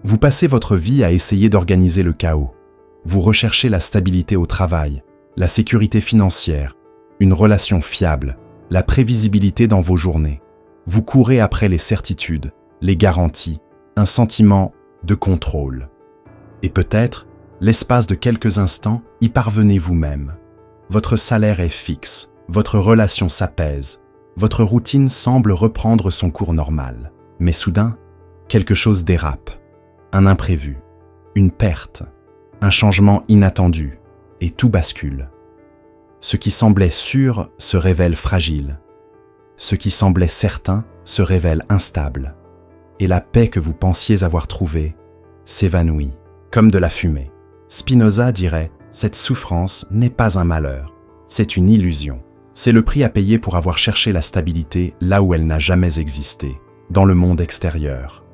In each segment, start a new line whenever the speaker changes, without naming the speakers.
Vous passez votre vie à essayer d'organiser le chaos. Vous recherchez la stabilité au travail, la sécurité financière, une relation fiable, la prévisibilité dans vos journées. Vous courez après les certitudes, les garanties, un sentiment de contrôle. Et peut-être, l'espace de quelques instants, y parvenez vous-même. Votre salaire est fixe, votre relation s'apaise, votre routine semble reprendre son cours normal. Mais soudain, quelque chose dérape. Un imprévu, une perte, un changement inattendu, et tout bascule. Ce qui semblait sûr se révèle fragile. Ce qui semblait certain se révèle instable. Et la paix que vous pensiez avoir trouvée s'évanouit, comme de la fumée. Spinoza dirait « Cette souffrance n'est pas un malheur, c'est une illusion. C'est le prix à payer pour avoir cherché la stabilité là où elle n'a jamais existé, dans le monde extérieur. »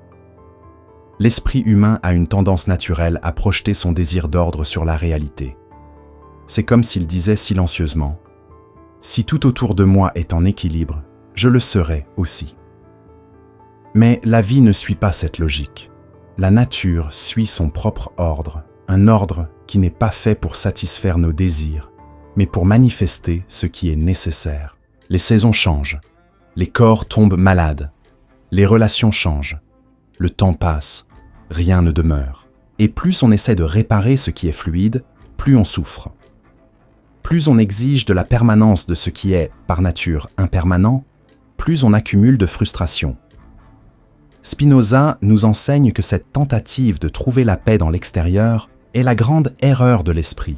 L'esprit humain a une tendance naturelle à projeter son désir d'ordre sur la réalité. C'est comme s'il disait silencieusement « Si tout autour de moi est en équilibre, je le serai aussi. » Mais la vie ne suit pas cette logique. La nature suit son propre ordre, un ordre qui n'est pas fait pour satisfaire nos désirs, mais pour manifester ce qui est nécessaire. Les saisons changent, les corps tombent malades, les relations changent, le temps passe, rien ne demeure. Et plus on essaie de réparer ce qui est fluide, plus on souffre. Plus on exige de la permanence de ce qui est, par nature, impermanent, plus on accumule de frustration. Spinoza nous enseigne que cette tentative de trouver la paix dans l'extérieur est la grande erreur de l'esprit.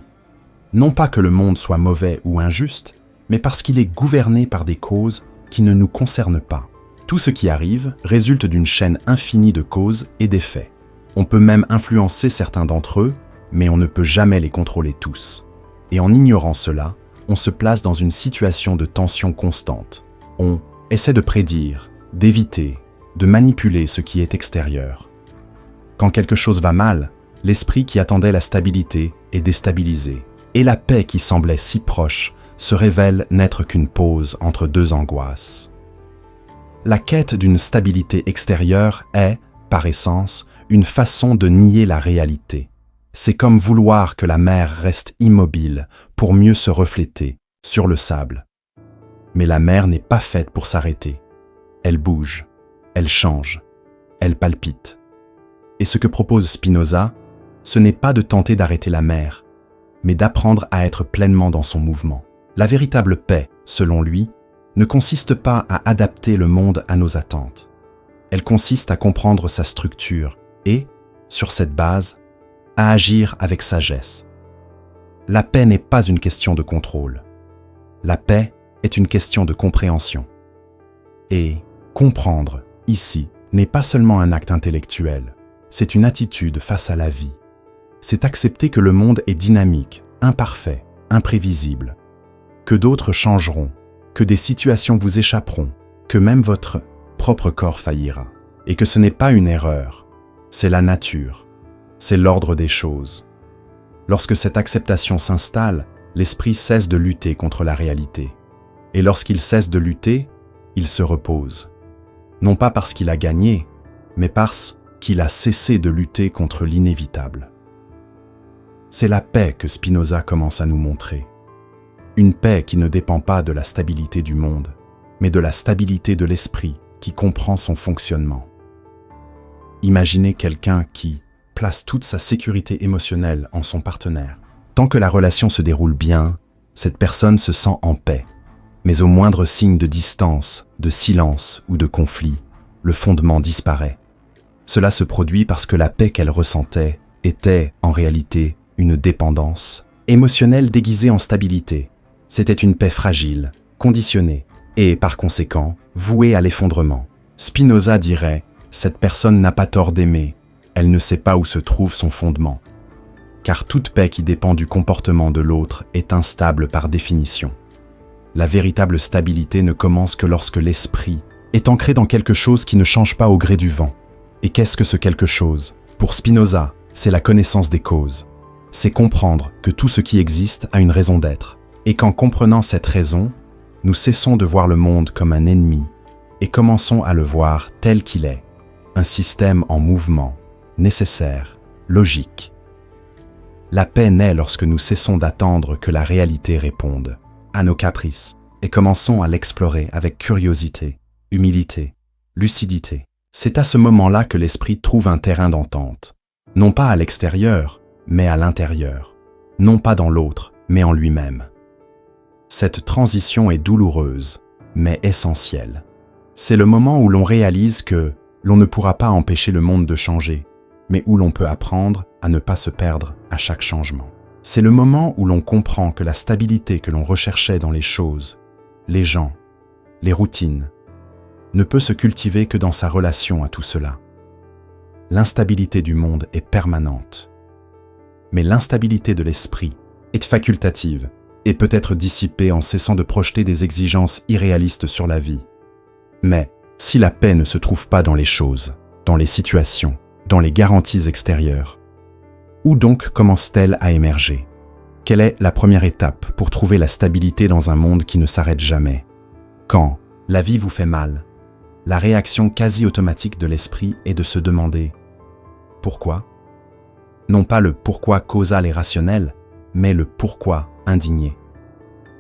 Non pas que le monde soit mauvais ou injuste, mais parce qu'il est gouverné par des causes qui ne nous concernent pas. Tout ce qui arrive résulte d'une chaîne infinie de causes et d'effets. On peut même influencer certains d'entre eux, mais on ne peut jamais les contrôler tous. Et en ignorant cela, on se place dans une situation de tension constante. On essaie de prédire, d'éviter, de manipuler ce qui est extérieur. Quand quelque chose va mal, l'esprit qui attendait la stabilité est déstabilisé, et la paix qui semblait si proche se révèle n'être qu'une pause entre deux angoisses. La quête d'une stabilité extérieure est, par essence, une façon de nier la réalité. C'est comme vouloir que la mer reste immobile pour mieux se refléter sur le sable. Mais la mer n'est pas faite pour s'arrêter. Elle bouge, elle change, elle palpite. Et ce que propose Spinoza, ce n'est pas de tenter d'arrêter la mer, mais d'apprendre à être pleinement dans son mouvement. La véritable paix, selon lui, ne consiste pas à adapter le monde à nos attentes. Elle consiste à comprendre sa structure et, sur cette base, à agir avec sagesse. La paix n'est pas une question de contrôle. La paix est une question de compréhension. Et comprendre, ici, n'est pas seulement un acte intellectuel, c'est une attitude face à la vie. C'est accepter que le monde est dynamique, imparfait, imprévisible, que d'autres changeront, que des situations vous échapperont, que même votre propre corps faillira, et que ce n'est pas une erreur, c'est la nature, c'est l'ordre des choses. Lorsque cette acceptation s'installe, l'esprit cesse de lutter contre la réalité. Et lorsqu'il cesse de lutter, il se repose. Non pas parce qu'il a gagné, mais parce qu'il a cessé de lutter contre l'inévitable. C'est la paix que Spinoza commence à nous montrer. Une paix qui ne dépend pas de la stabilité du monde, mais de la stabilité de l'esprit qui comprend son fonctionnement. Imaginez quelqu'un qui place toute sa sécurité émotionnelle en son partenaire. Tant que la relation se déroule bien, cette personne se sent en paix. Mais au moindre signe de distance, de silence ou de conflit, le fondement disparaît. Cela se produit parce que la paix qu'elle ressentait était, en réalité, une dépendance émotionnelle déguisée en stabilité. C'était une paix fragile, conditionnée, et, par conséquent, vouée à l'effondrement. Spinoza dirait « Cette personne n'a pas tort d'aimer, elle ne sait pas où se trouve son fondement. » Car toute paix qui dépend du comportement de l'autre est instable par définition. La véritable stabilité ne commence que lorsque l'esprit est ancré dans quelque chose qui ne change pas au gré du vent. Et qu'est-ce que ce quelque chose? Pour Spinoza, c'est la connaissance des causes. C'est comprendre que tout ce qui existe a une raison d'être. Et qu'en comprenant cette raison, nous cessons de voir le monde comme un ennemi et commençons à le voir tel qu'il est, un système en mouvement, nécessaire, logique. La paix naît lorsque nous cessons d'attendre que la réalité réponde à nos caprices et commençons à l'explorer avec curiosité, humilité, lucidité. C'est à ce moment-là que l'esprit trouve un terrain d'entente, non pas à l'extérieur, mais à l'intérieur, non pas dans l'autre, mais en lui-même. Cette transition est douloureuse, mais essentielle. C'est le moment où l'on réalise que l'on ne pourra pas empêcher le monde de changer, mais où l'on peut apprendre à ne pas se perdre à chaque changement. C'est le moment où l'on comprend que la stabilité que l'on recherchait dans les choses, les gens, les routines, ne peut se cultiver que dans sa relation à tout cela. L'instabilité du monde est permanente, mais l'instabilité de l'esprit est facultative et peut être dissipée en cessant de projeter des exigences irréalistes sur la vie. Mais si la paix ne se trouve pas dans les choses, dans les situations, dans les garanties extérieures, où donc commence-t-elle à émerger? Quelle est la première étape pour trouver la stabilité dans un monde qui ne s'arrête jamais? Quand la vie vous fait mal, la réaction quasi automatique de l'esprit est de se demander « Pourquoi ?» Non pas le pourquoi causal et rationnel, mais le pourquoi indigné.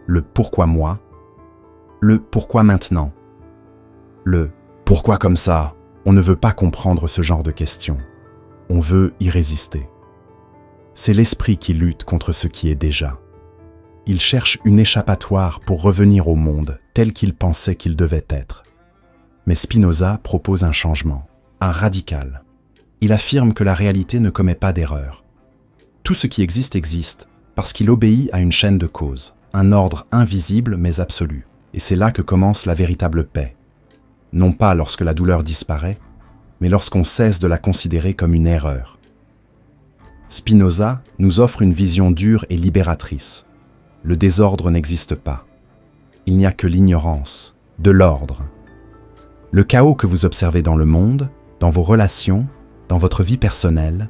Le pourquoi moi, le pourquoi maintenant, le pourquoi comme ça. On ne veut pas comprendre ce genre de questions. On veut y résister. C'est l'esprit qui lutte contre ce qui est déjà. Il cherche une échappatoire pour revenir au monde tel qu'il pensait qu'il devait être. Mais Spinoza propose un changement, un radical. Il affirme que la réalité ne commet pas d'erreur. Tout ce qui existe existe parce qu'il obéit à une chaîne de causes, un ordre invisible mais absolu. Et c'est là que commence la véritable paix. Non pas lorsque la douleur disparaît, mais lorsqu'on cesse de la considérer comme une erreur. Spinoza nous offre une vision dure et libératrice. Le désordre n'existe pas. Il n'y a que l'ignorance, de l'ordre. Le chaos que vous observez dans le monde, dans vos relations, dans votre vie personnelle,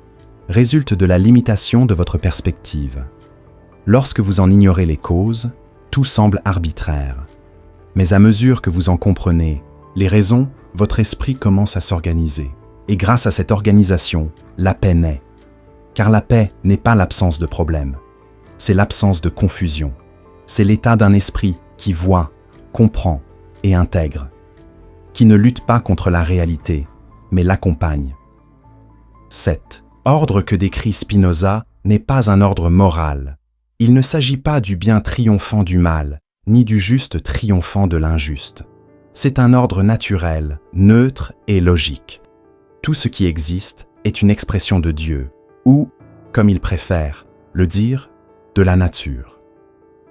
résulte de la limitation de votre perspective. Lorsque vous en ignorez les causes, tout semble arbitraire. Mais à mesure que vous en comprenez les raisons, votre esprit commence à s'organiser. Et grâce à cette organisation, la paix naît. Car la paix n'est pas l'absence de problème, c'est l'absence de confusion. C'est l'état d'un esprit qui voit, comprend et intègre, qui ne lutte pas contre la réalité, mais l'accompagne. 7. Ordre que décrit Spinoza n'est pas un ordre moral. Il ne s'agit pas du bien triomphant du mal, ni du juste triomphant de l'injuste. C'est un ordre naturel, neutre et logique. Tout ce qui existe est une expression de Dieu, ou, comme il préfère, le dire, de la nature.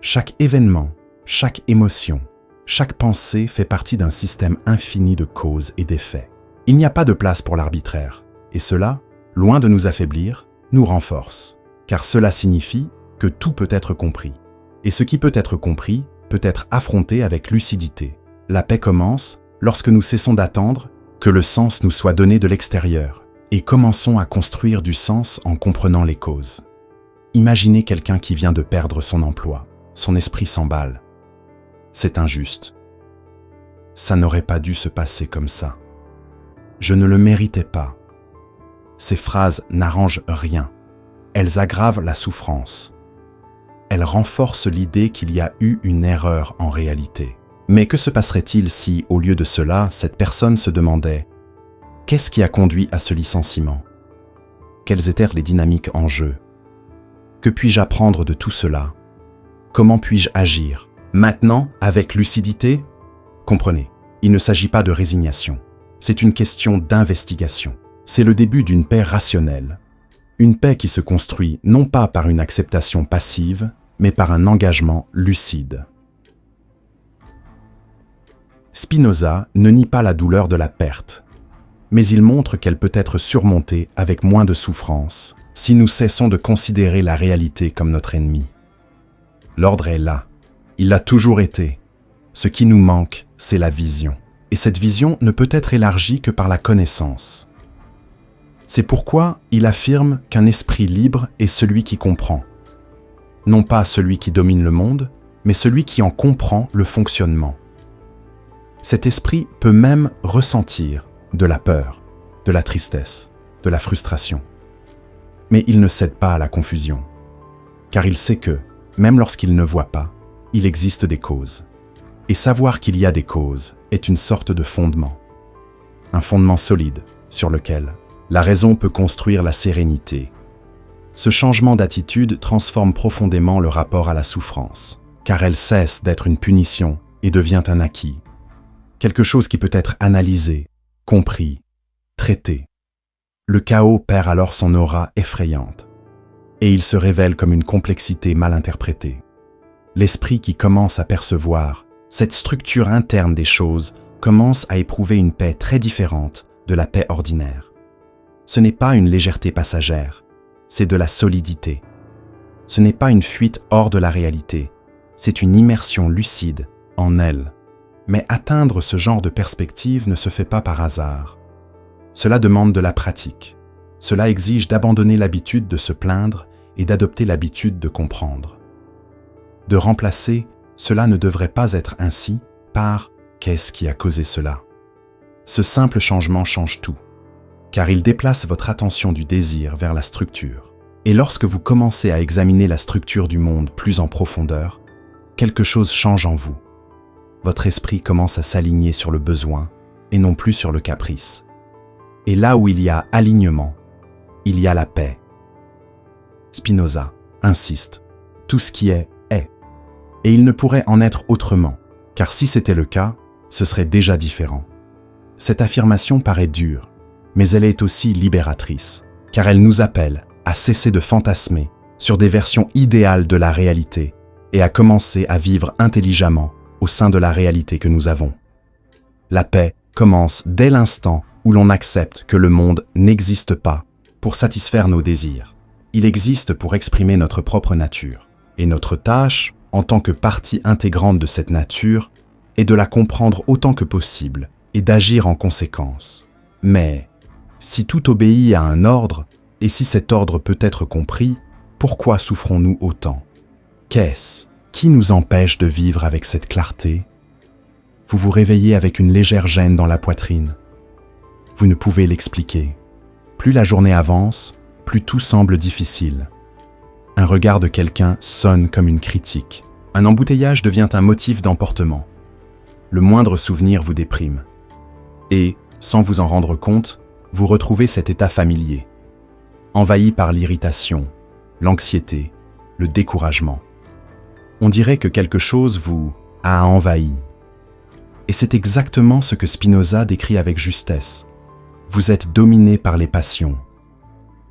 Chaque événement, chaque émotion, chaque pensée fait partie d'un système infini de causes et d'effets. Il n'y a pas de place pour l'arbitraire, et cela, loin de nous affaiblir, nous renforce, car cela signifie que tout peut être compris. Et ce qui peut être compris peut être affronté avec lucidité. La paix commence lorsque nous cessons d'attendre que le sens nous soit donné de l'extérieur et commençons à construire du sens en comprenant les causes. Imaginez quelqu'un qui vient de perdre son emploi, son esprit s'emballe. C'est injuste. Ça n'aurait pas dû se passer comme ça. Je ne le méritais pas. Ces phrases n'arrangent rien. Elles aggravent la souffrance. Elles renforcent l'idée qu'il y a eu une erreur en réalité. Mais que se passerait-il si, au lieu de cela, cette personne se demandait « Qu'est-ce qui a conduit à ce licenciement ? Quelles étaient les dynamiques en jeu ? Que puis-je apprendre de tout cela ? Comment puis-je agir ? Maintenant, avec lucidité ?» Comprenez, il ne s'agit pas de résignation. C'est une question d'investigation. C'est le début d'une paix rationnelle. Une paix qui se construit non pas par une acceptation passive, mais par un engagement lucide. Spinoza ne nie pas la douleur de la perte, mais il montre qu'elle peut être surmontée avec moins de souffrance si nous cessons de considérer la réalité comme notre ennemi. L'ordre est là, il l'a toujours été. Ce qui nous manque, c'est la vision. Et cette vision ne peut être élargie que par la connaissance. C'est pourquoi il affirme qu'un esprit libre est celui qui comprend. Non pas celui qui domine le monde, mais celui qui en comprend le fonctionnement. Cet esprit peut même ressentir de la peur, de la tristesse, de la frustration. Mais il ne cède pas à la confusion, car il sait que, même lorsqu'il ne voit pas, il existe des causes. Et savoir qu'il y a des causes est une sorte de fondement. Un fondement solide sur lequel la raison peut construire la sérénité. Ce changement d'attitude transforme profondément le rapport à la souffrance, car elle cesse d'être une punition et devient un acquis. Quelque chose qui peut être analysé, compris, traité. Le chaos perd alors son aura effrayante, et il se révèle comme une complexité mal interprétée. L'esprit qui commence à percevoir cette structure interne des choses commence à éprouver une paix très différente de la paix ordinaire. Ce n'est pas une légèreté passagère, c'est de la solidité. Ce n'est pas une fuite hors de la réalité, c'est une immersion lucide en elle. Mais atteindre ce genre de perspective ne se fait pas par hasard. Cela demande de la pratique. Cela exige d'abandonner l'habitude de se plaindre et d'adopter l'habitude de comprendre. De remplacer « cela ne devrait pas être ainsi » par « qu'est-ce qui a causé cela ?» Ce simple changement change tout, car il déplace votre attention du désir vers la structure. Et lorsque vous commencez à examiner la structure du monde plus en profondeur, quelque chose change en vous. Votre esprit commence à s'aligner sur le besoin et non plus sur le caprice. Et là où il y a alignement, il y a la paix. Spinoza insiste, tout ce qui est. Et il ne pourrait en être autrement, car si c'était le cas, ce serait déjà différent. Cette affirmation paraît dure, mais elle est aussi libératrice, car elle nous appelle à cesser de fantasmer sur des versions idéales de la réalité et à commencer à vivre intelligemment au sein de la réalité que nous avons. La paix commence dès l'instant où l'on accepte que le monde n'existe pas pour satisfaire nos désirs. Il existe pour exprimer notre propre nature. Et notre tâche, en tant que partie intégrante de cette nature, est de la comprendre autant que possible et d'agir en conséquence. Mais, si tout obéit à un ordre, et si cet ordre peut être compris, pourquoi souffrons-nous autant? Qu'est-ce qui nous empêche de vivre avec cette clarté? Vous vous réveillez avec une légère gêne dans la poitrine. Vous ne pouvez l'expliquer. Plus la journée avance, plus tout semble difficile. Un regard de quelqu'un sonne comme une critique. Un embouteillage devient un motif d'emportement. Le moindre souvenir vous déprime. Et, sans vous en rendre compte, vous retrouvez cet état familier, envahi par l'irritation, l'anxiété, le découragement. On dirait que quelque chose vous a envahi. Et c'est exactement ce que Spinoza décrit avec justesse. Vous êtes dominé par les passions.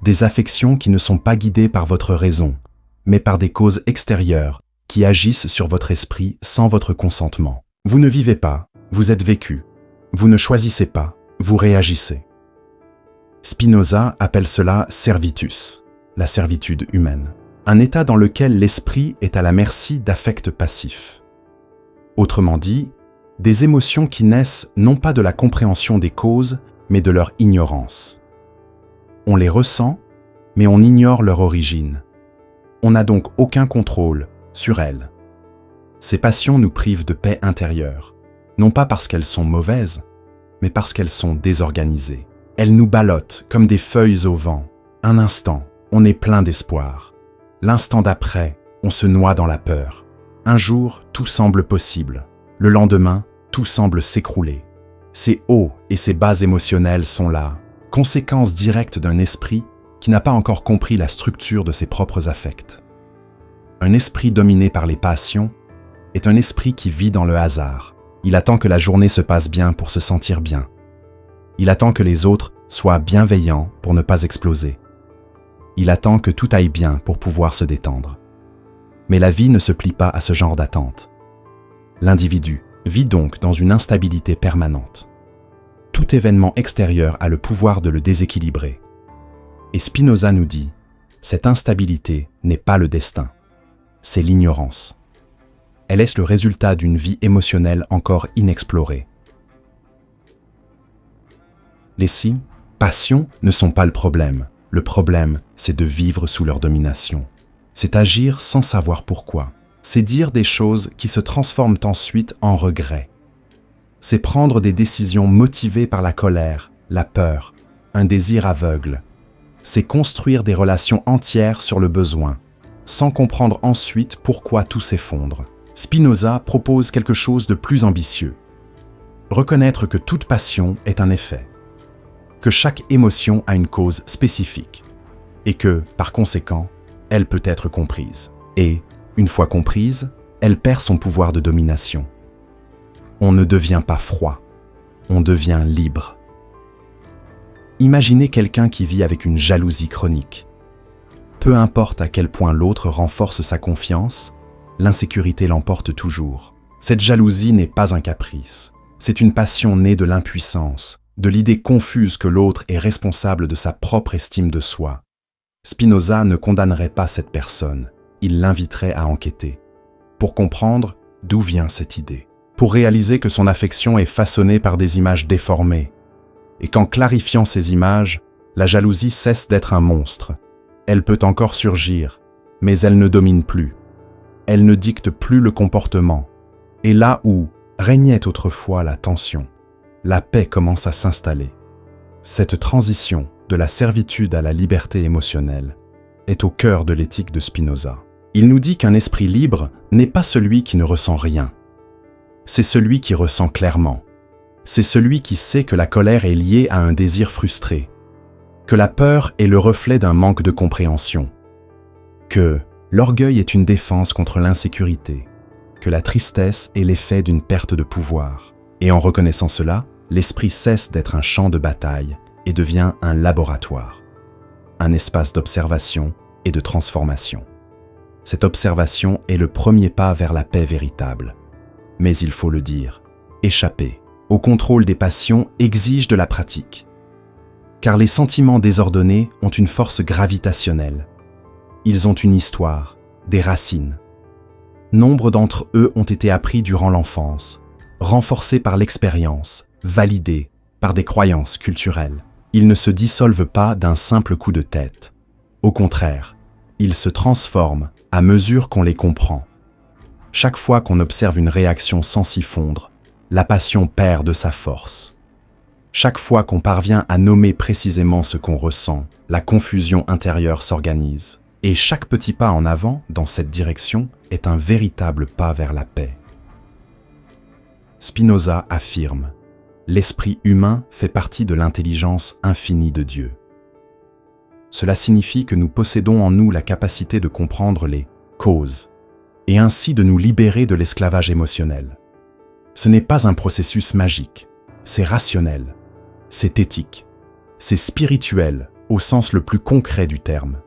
Des affections qui ne sont pas guidées par votre raison, mais par des causes extérieures qui agissent sur votre esprit sans votre consentement. Vous ne vivez pas, vous êtes vécu. Vous ne choisissez pas, vous réagissez. Spinoza appelle cela servitus, la servitude humaine, un état dans lequel l'esprit est à la merci d'affects passifs. Autrement dit, des émotions qui naissent non pas de la compréhension des causes, mais de leur ignorance. On les ressent, mais on ignore leur origine. On n'a donc aucun contrôle sur elles. Ces passions nous privent de paix intérieure, non pas parce qu'elles sont mauvaises, mais parce qu'elles sont désorganisées. Elles nous ballottent comme des feuilles au vent. Un instant, on est plein d'espoir. L'instant d'après, on se noie dans la peur. Un jour, tout semble possible. Le lendemain, tout semble s'écrouler. Ces hauts et ces bas émotionnels sont là, conséquence directe d'un esprit qui n'a pas encore compris la structure de ses propres affects. Un esprit dominé par les passions est un esprit qui vit dans le hasard. Il attend que la journée se passe bien pour se sentir bien. Il attend que les autres soient bienveillants pour ne pas exploser. Il attend que tout aille bien pour pouvoir se détendre. Mais la vie ne se plie pas à ce genre d'attente. L'individu vit donc dans une instabilité permanente. Tout événement extérieur a le pouvoir de le déséquilibrer. Et Spinoza nous dit, cette instabilité n'est pas le destin, c'est l'ignorance. Elle est le résultat d'une vie émotionnelle encore inexplorée. Les six passions ne sont pas le problème. Le problème, c'est de vivre sous leur domination. C'est agir sans savoir pourquoi. C'est dire des choses qui se transforment ensuite en regrets. C'est prendre des décisions motivées par la colère, la peur, un désir aveugle, c'est construire des relations entières sur le besoin, sans comprendre ensuite pourquoi tout s'effondre. Spinoza propose quelque chose de plus ambitieux. Reconnaître que toute passion est un effet, que chaque émotion a une cause spécifique, et que, par conséquent, elle peut être comprise. Et, une fois comprise, elle perd son pouvoir de domination. On ne devient pas froid, on devient libre. Imaginez quelqu'un qui vit avec une jalousie chronique. Peu importe à quel point l'autre renforce sa confiance, l'insécurité l'emporte toujours. Cette jalousie n'est pas un caprice, c'est une passion née de l'impuissance, de l'idée confuse que l'autre est responsable de sa propre estime de soi. Spinoza ne condamnerait pas cette personne, il l'inviterait à enquêter, pour comprendre d'où vient cette idée, pour réaliser que son affection est façonnée par des images déformées, et qu'en clarifiant ces images, la jalousie cesse d'être un monstre. Elle peut encore surgir, mais elle ne domine plus. Elle ne dicte plus le comportement. Et là où régnait autrefois la tension, la paix commence à s'installer. Cette transition de la servitude à la liberté émotionnelle est au cœur de l'éthique de Spinoza. Il nous dit qu'un esprit libre n'est pas celui qui ne ressent rien. C'est celui qui ressent clairement. C'est celui qui sait que la colère est liée à un désir frustré, que la peur est le reflet d'un manque de compréhension, que l'orgueil est une défense contre l'insécurité, que la tristesse est l'effet d'une perte de pouvoir. Et en reconnaissant cela, l'esprit cesse d'être un champ de bataille et devient un laboratoire, un espace d'observation et de transformation. Cette observation est le premier pas vers la paix véritable. Mais il faut le dire, échapper au contrôle des passions exige de la pratique. Car les sentiments désordonnés ont une force gravitationnelle. Ils ont une histoire, des racines. Nombre d'entre eux ont été appris durant l'enfance, renforcés par l'expérience, validés par des croyances culturelles. Ils ne se dissolvent pas d'un simple coup de tête. Au contraire, ils se transforment à mesure qu'on les comprend. Chaque fois qu'on observe une réaction sans s'y fondre, la passion perd de sa force. Chaque fois qu'on parvient à nommer précisément ce qu'on ressent, la confusion intérieure s'organise. Et chaque petit pas en avant dans cette direction est un véritable pas vers la paix. Spinoza affirme : l'esprit humain fait partie de l'intelligence infinie de Dieu. Cela signifie que nous possédons en nous la capacité de comprendre les causes et ainsi de nous libérer de l'esclavage émotionnel. Ce n'est pas un processus magique, c'est rationnel, c'est éthique, c'est spirituel au sens le plus concret du terme.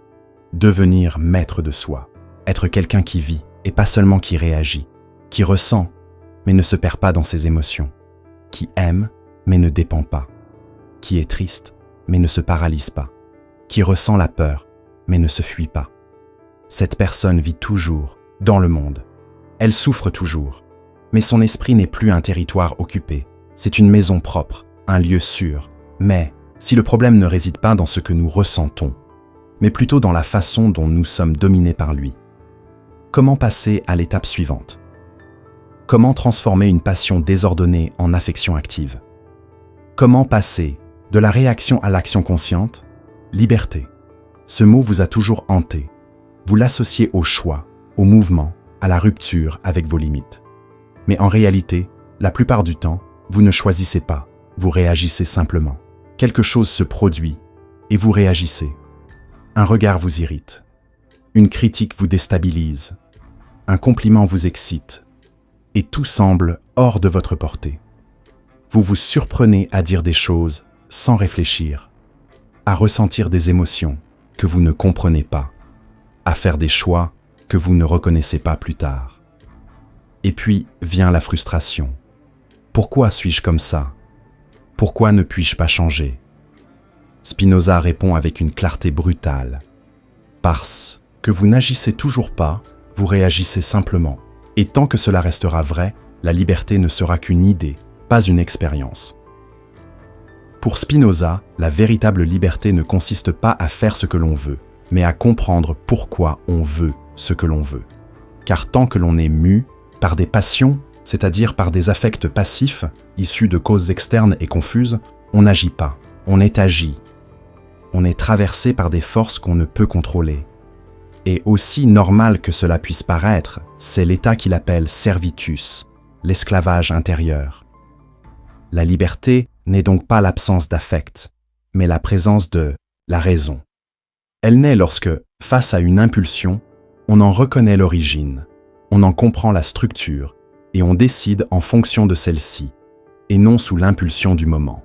Devenir maître de soi, être quelqu'un qui vit et pas seulement qui réagit, qui ressent mais ne se perd pas dans ses émotions, qui aime mais ne dépend pas, qui est triste mais ne se paralyse pas, qui ressent la peur mais ne se fuit pas. Cette personne vit toujours dans le monde, elle souffre toujours, mais son esprit n'est plus un territoire occupé, c'est une maison propre, un lieu sûr. Mais si le problème ne réside pas dans ce que nous ressentons, mais plutôt dans la façon dont nous sommes dominés par lui, comment passer à l'étape suivante ? Comment transformer une passion désordonnée en affection active ? Comment passer de la réaction à l'action consciente ? Liberté. Ce mot vous a toujours hanté. Vous l'associez au choix, au mouvement, à la rupture avec vos limites. Mais en réalité, la plupart du temps, vous ne choisissez pas, vous réagissez simplement. Quelque chose se produit et vous réagissez. Un regard vous irrite, une critique vous déstabilise, un compliment vous excite, et tout semble hors de votre portée. Vous vous surprenez à dire des choses sans réfléchir, à ressentir des émotions que vous ne comprenez pas, à faire des choix que vous ne reconnaissez pas plus tard. Et puis vient la frustration. Pourquoi suis-je comme ça ? Pourquoi ne puis-je pas changer ? Spinoza répond avec une clarté brutale. Parce que vous n'agissez toujours pas, vous réagissez simplement. Et tant que cela restera vrai, la liberté ne sera qu'une idée, pas une expérience. Pour Spinoza, la véritable liberté ne consiste pas à faire ce que l'on veut, mais à comprendre pourquoi on veut ce que l'on veut. Car tant que l'on est mu par des passions, c'est-à-dire par des affects passifs, issus de causes externes et confuses, on n'agit pas, on est agi. on est traversé par des forces qu'on ne peut contrôler. Et aussi normal que cela puisse paraître, c'est l'état qu'il appelle servitus, l'esclavage intérieur. La liberté n'est donc pas l'absence d'affect, mais la présence de la raison. Elle naît lorsque, face à une impulsion, on en reconnaît l'origine, on en comprend la structure et on décide en fonction de celle-ci, et non sous l'impulsion du moment.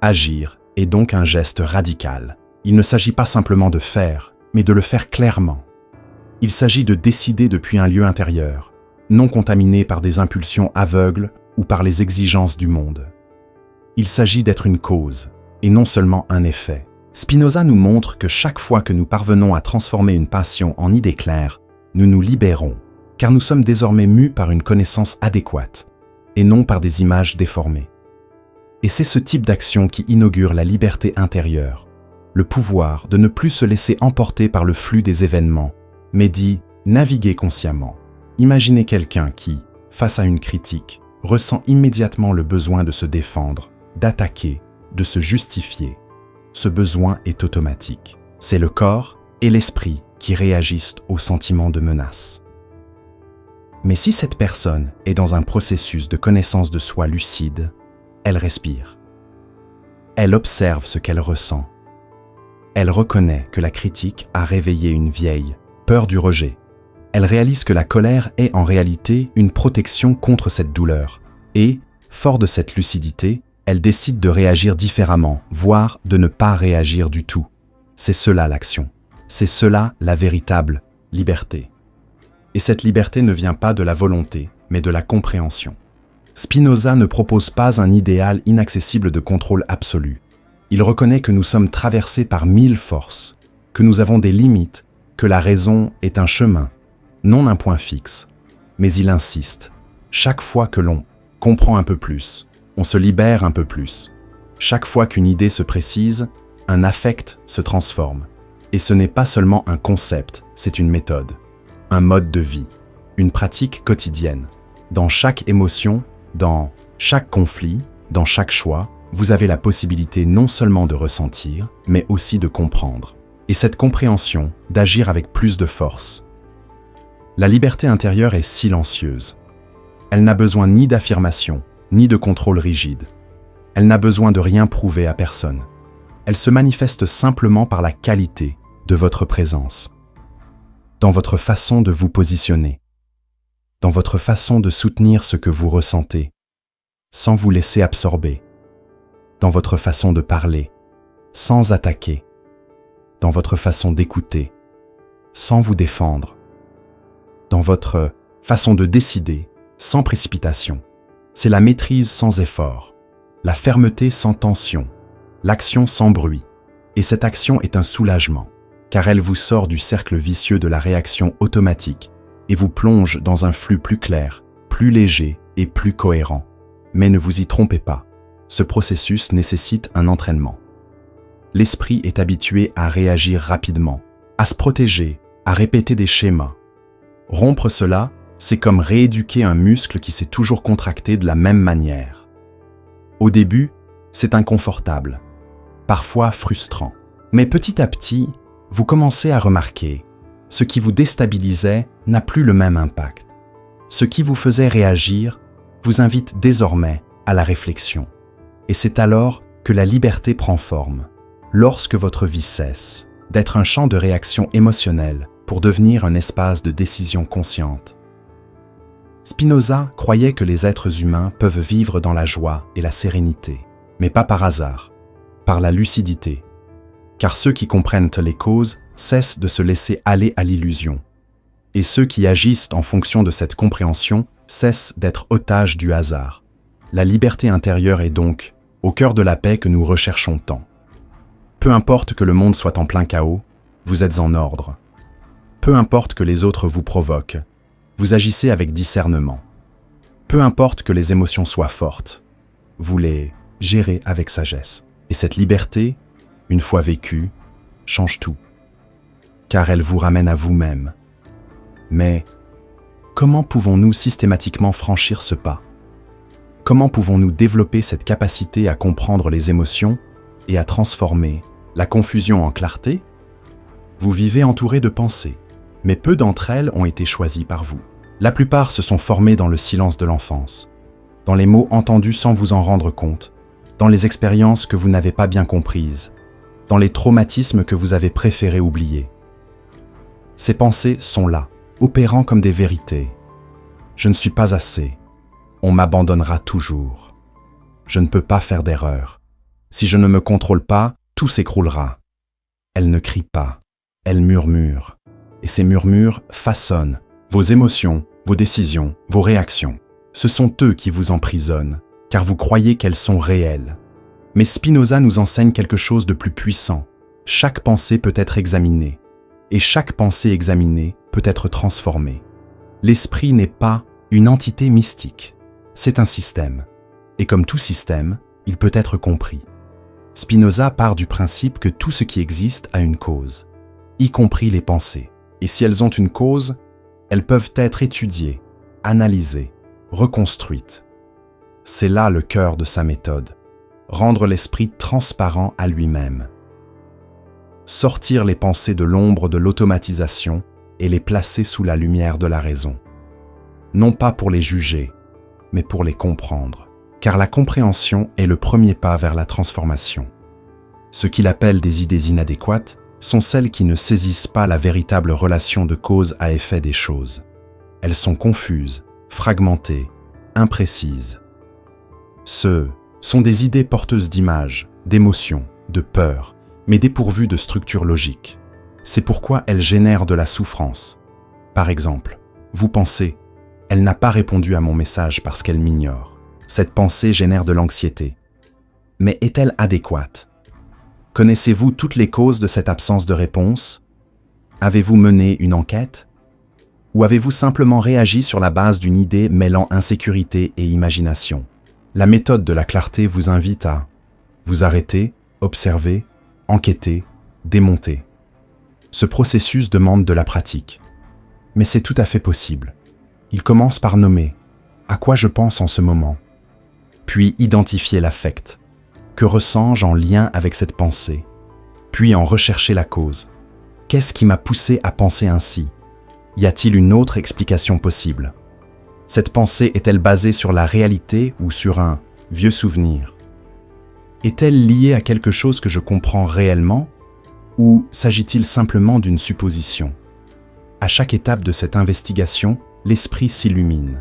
Agir est donc un geste radical. Il ne s'agit pas simplement de faire, mais de le faire clairement. Il s'agit de décider depuis un lieu intérieur, non contaminé par des impulsions aveugles ou par les exigences du monde. Il s'agit d'être une cause, et non seulement un effet. Spinoza nous montre que chaque fois que nous parvenons à transformer une passion en idée claire, nous nous libérons, car nous sommes désormais mus par une connaissance adéquate, et non par des images déformées. Et c'est ce type d'action qui inaugure la liberté intérieure, le pouvoir de ne plus se laisser emporter par le flux des événements, mais d'y naviguer consciemment. Imaginez quelqu'un qui, face à une critique, ressent immédiatement le besoin de se défendre, d'attaquer, de se justifier. Ce besoin est automatique. C'est le corps et l'esprit qui réagissent au sentiment de menace. Mais si cette personne est dans un processus de connaissance de soi lucide, elle respire. Elle observe ce qu'elle ressent. Elle reconnaît que la critique a réveillé une vieille peur du rejet. Elle réalise que la colère est en réalité une protection contre cette douleur. Et, fort de cette lucidité, elle décide de réagir différemment, voire de ne pas réagir du tout. C'est cela l'action. C'est cela la véritable liberté. Et cette liberté ne vient pas de la volonté, mais de la compréhension. Spinoza ne propose pas un idéal inaccessible de contrôle absolu. Il reconnaît que nous sommes traversés par 1000 forces, que nous avons des limites, que la raison est un chemin, non un point fixe. Mais il insiste, chaque fois que l'on comprend un peu plus, on se libère un peu plus. Chaque fois qu'une idée se précise, un affect se transforme. Et ce n'est pas seulement un concept, c'est une méthode, un mode de vie, une pratique quotidienne. Dans chaque émotion, dans chaque conflit, dans chaque choix, vous avez la possibilité non seulement de ressentir, mais aussi de comprendre. Et cette compréhension, d'agir avec plus de force. La liberté intérieure est silencieuse. Elle n'a besoin ni d'affirmation, ni de contrôle rigide. Elle n'a besoin de rien prouver à personne. Elle se manifeste simplement par la qualité de votre présence, dans votre façon de vous positionner, dans votre façon de soutenir ce que vous ressentez, sans vous laisser absorber, dans votre façon de parler, sans attaquer, dans votre façon d'écouter, sans vous défendre, dans votre façon de décider, sans précipitation. C'est la maîtrise sans effort, la fermeté sans tension, l'action sans bruit. Et cette action est un soulagement, car elle vous sort du cercle vicieux de la réaction automatique et vous plonge dans un flux plus clair, plus léger et plus cohérent. Mais ne vous y trompez pas, ce processus nécessite un entraînement. L'esprit est habitué à réagir rapidement, à se protéger, à répéter des schémas. Rompre cela, c'est comme rééduquer un muscle qui s'est toujours contracté de la même manière. Au début, c'est inconfortable, parfois frustrant. Mais petit à petit, vous commencez à remarquer, ce qui vous déstabilisait n'a plus le même impact. Ce qui vous faisait réagir vous invite désormais à la réflexion. Et c'est alors que la liberté prend forme, lorsque votre vie cesse d'être un champ de réaction émotionnelle pour devenir un espace de décision consciente. Spinoza croyait que les êtres humains peuvent vivre dans la joie et la sérénité, mais pas par hasard, par la lucidité. Car ceux qui comprennent les causes cessent de se laisser aller à l'illusion. Et ceux qui agissent en fonction de cette compréhension cessent d'être otages du hasard. La liberté intérieure est donc au cœur de la paix que nous recherchons tant. Peu importe que le monde soit en plein chaos, vous êtes en ordre. Peu importe que les autres vous provoquent, vous agissez avec discernement. Peu importe que les émotions soient fortes, vous les gérez avec sagesse. Et cette liberté, une fois vécue, change tout, car elle vous ramène à vous-même. Mais comment pouvons-nous systématiquement franchir ce pas? Comment pouvons-nous développer cette capacité à comprendre les émotions et à transformer La confusion en clarté? Vous vivez entouré de pensées, mais peu d'entre elles ont été choisies par vous. La plupart se sont formées dans le silence de l'enfance, dans les mots entendus sans vous en rendre compte, dans les expériences que vous n'avez pas bien comprises, dans les traumatismes que vous avez préféré oublier. Ces pensées sont là, opérant comme des vérités. Je ne suis pas assez. On m'abandonnera toujours. Je ne peux pas faire d'erreur. Si je ne me contrôle pas, tout s'écroulera. Elle ne crie pas, elle murmure. Et ces murmures façonnent vos émotions, vos décisions, vos réactions. Ce sont eux qui vous emprisonnent, car vous croyez qu'elles sont réelles. Mais Spinoza nous enseigne quelque chose de plus puissant. Chaque pensée peut être examinée, et chaque pensée examinée peut être transformée. L'esprit n'est pas une entité mystique, c'est un système. Et comme tout système, il peut être compris. Spinoza part du principe que tout ce qui existe a une cause, y compris les pensées. Et si elles ont une cause, elles peuvent être étudiées, analysées, reconstruites. C'est là le cœur de sa méthode, rendre l'esprit transparent à lui-même. Sortir les pensées de l'ombre de l'automatisation et les placer sous la lumière de la raison. Non pas pour les juger, mais pour les comprendre, car la compréhension est le premier pas vers la transformation. Ce qu'il appelle des idées inadéquates sont celles qui ne saisissent pas la véritable relation de cause à effet des choses. Elles sont confuses, fragmentées, imprécises. Ce sont des idées porteuses d'images, d'émotions, de peur, mais dépourvues de structure logique. C'est pourquoi elles génèrent de la souffrance. Par exemple, vous pensez « Elle n'a pas répondu à mon message parce qu'elle m'ignore ». Cette pensée génère de l'anxiété. Mais est-elle adéquate? Connaissez-vous toutes les causes de cette absence de réponse? Avez-vous mené une enquête? Ou avez-vous simplement réagi sur la base d'une idée mêlant insécurité et imagination? La méthode de la clarté vous invite à vous arrêter, observer, enquêter, démonter. Ce processus demande de la pratique. Mais c'est tout à fait possible. Il commence par nommer « À quoi je pense en ce moment ?» Puis identifier l'affect. Que ressens-je en lien avec cette pensée? Puis en rechercher la cause. Qu'est-ce qui m'a poussé à penser ainsi? Y a-t-il une autre explication possible? Cette pensée est-elle basée sur la réalité ou sur un vieux souvenir? Est-elle liée à quelque chose que je comprends réellement? Ou s'agit-il simplement d'une supposition? À chaque étape de cette investigation, l'esprit s'illumine.